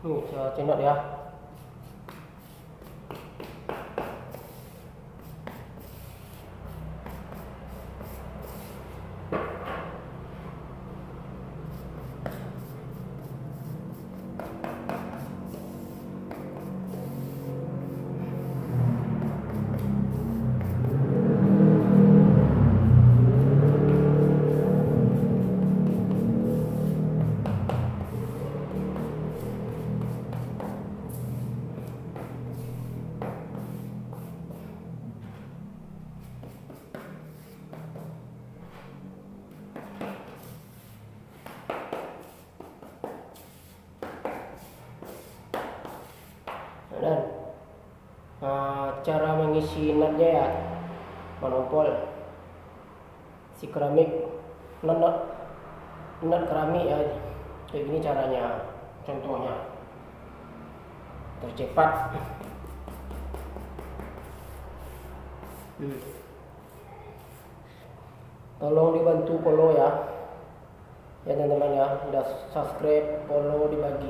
Nih saya cendok ya. Dan cara mengisi nutnya ya, menompol si keramik, nut keramik ya, kayak gini caranya, contohnya tercepat. Tolong dibantu follow ya teman-teman ya, udah subscribe, follow, dibagi.